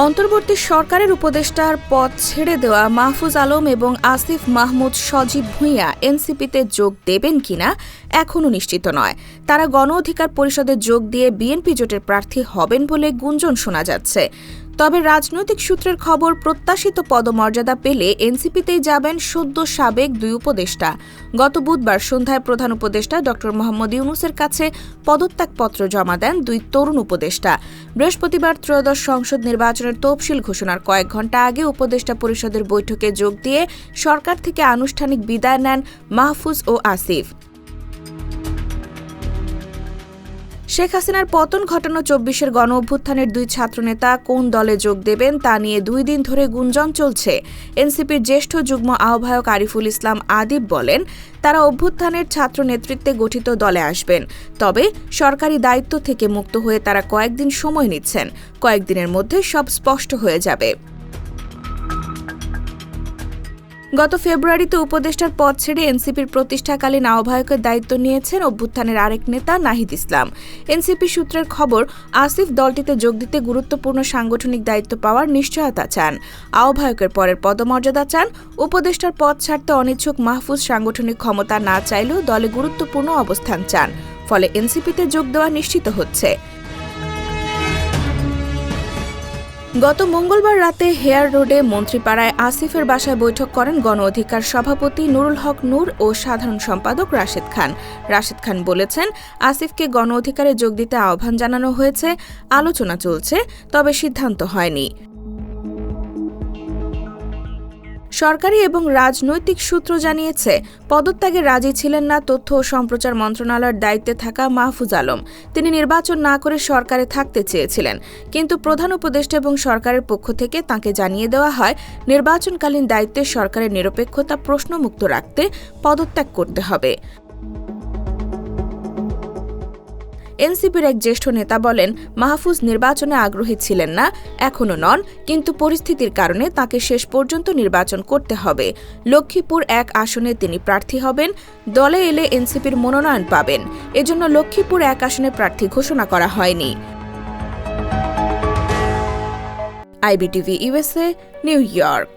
অন্তর্বর্তী সরকারের উপদেষ্টার পদ ছেড়ে দেওয়া মাহফুজ আলম এবং আসিফ মাহমুদ সজীব ভুঁইয়া এনসিপিতে যোগ দেবেন কিনা এখনও নিশ্চিত নয়। তারা গণ অধিকার পরিষদে যোগ দিয়ে বিএনপি জোটের প্রার্থী হবেন বলে গুঞ্জন শোনা যাচ্ছে। তবে রাজনৈতিক সূত্রের খবর, প্রত্যাশিত পদমর্যাদা পেলে এনসিপিতেই যাবেন সদ্য সাবেক দুই উপদেষ্টা। গত বুধবার সন্ধ্যায় প্রধান উপদেষ্টা ড মোহাম্মদ ইউনূসের কাছে পদত্যাগপত্র জমা দেন দুই তরুণ উপদেষ্টা। বৃহস্পতিবার ত্রয়োদশ সংসদ নির্বাচনের তফসিল ঘোষণার কয়েক ঘণ্টা আগে উপদেষ্টা পরিষদের বৈঠকে যোগ দিয়ে সরকার থেকে আনুষ্ঠানিক বিদায় নেন মাহফুজ ও আসিফ। শেখ হাসিনার পতন ঘটানো ২৪-এর গণ অভ্যুত্থানের দুই ছাত্রনেতা কোন দলে যোগ দেবেন তা নিয়ে ২ দিন ধরে গুঞ্জন চলছে। এনসিপির জ্যেষ্ঠ যুগ্ম আহ্বায়ক আরিফুল ইসলাম আদিব বলেন, তারা অভ্যুত্থানের ছাত্র নেতৃত্বে গঠিত দলে আসবেন। তবে সরকারি দায়িত্ব থেকে মুক্ত হয়ে তারা কয়েকদিন সময় নিচ্ছেন। কয়েকদিনের মধ্যে সব স্পষ্ট হয়ে যাবে। গত ফেব্রুয়ারিতে উপদেষ্টার পদ ছেড়ে এনসিপির প্রতিষ্ঠাকালীন আহ্বায়কের দায়িত্ব নিয়েছেন অভ্যুত্থানের আরেক নেতা নাহিদ ইসলাম। এনসিপি সূত্রের খবর, আসিফ দলটিতে যোগ দিতে গুরুত্বপূর্ণ সাংগঠনিক দায়িত্ব পাওয়ার নিশ্চয়তা চান। আহ্বায়কের পরের পদমর্যাদা চান। উপদেষ্টার পদ ছাড়তে অনিচ্ছুক মাহফুজ সাংগঠনিক ক্ষমতা না চাইলেও দলে গুরুত্বপূর্ণ অবস্থান চান। ফলে এনসিপিতে যোগ দেওয়া নিশ্চিত হচ্ছে। গত মঙ্গলবার রাতে হেয়ার রোডে মন্ত্রীপাড়ায় আসিফের বাসায় বৈঠক করেন গণ অধিকার সভাপতি নুরুল হক নূর ও সাধারণ সম্পাদক রাশেদ খান। রাশেদ খান বলেছেন, আসিফকে গণ অধিকারে যোগ দিতে আহ্বান জানানো হয়েছে, আলোচনা চলছে, তবে সিদ্ধান্ত হয়নি। সরকারি এবং রাজনৈতিক সূত্র জানিয়েছে, পদত্যাগে রাজি ছিলেন না তথ্য ও সম্প্রচার মন্ত্রণালয়ের দায়িত্বে থাকা মাহফুজ আলম। তিনি নির্বাচন না করে সরকারে থাকতে চেয়েছিলেন, কিন্তু প্রধান উপদেষ্টা এবং সরকারের পক্ষ থেকে তাঁকে জানিয়ে দেওয়া হয়, নির্বাচনকালীন দায়িত্বে সরকারের নিরপেক্ষতা প্রশ্নমুক্ত রাখতে পদত্যাগ করতে হবে। এনসিপির এক জ্যেষ্ঠ নেতা বলেন, মাহফুজ নির্বাচনে আগ্রহী ছিলেন না, এখনও নন, কিন্তু পরিস্থিতির কারণে তাকে শেষ পর্যন্ত নির্বাচন করতে হবে। লক্ষ্মীপুর ১ আসনে তিনি প্রার্থী হবেন। দলে এলে এনসিপির মনোনয়ন পাবেন। এজন্য লক্ষ্মীপুর ১ আসনে প্রার্থী ঘোষণা করা হয়নি। IBTV USA, new York.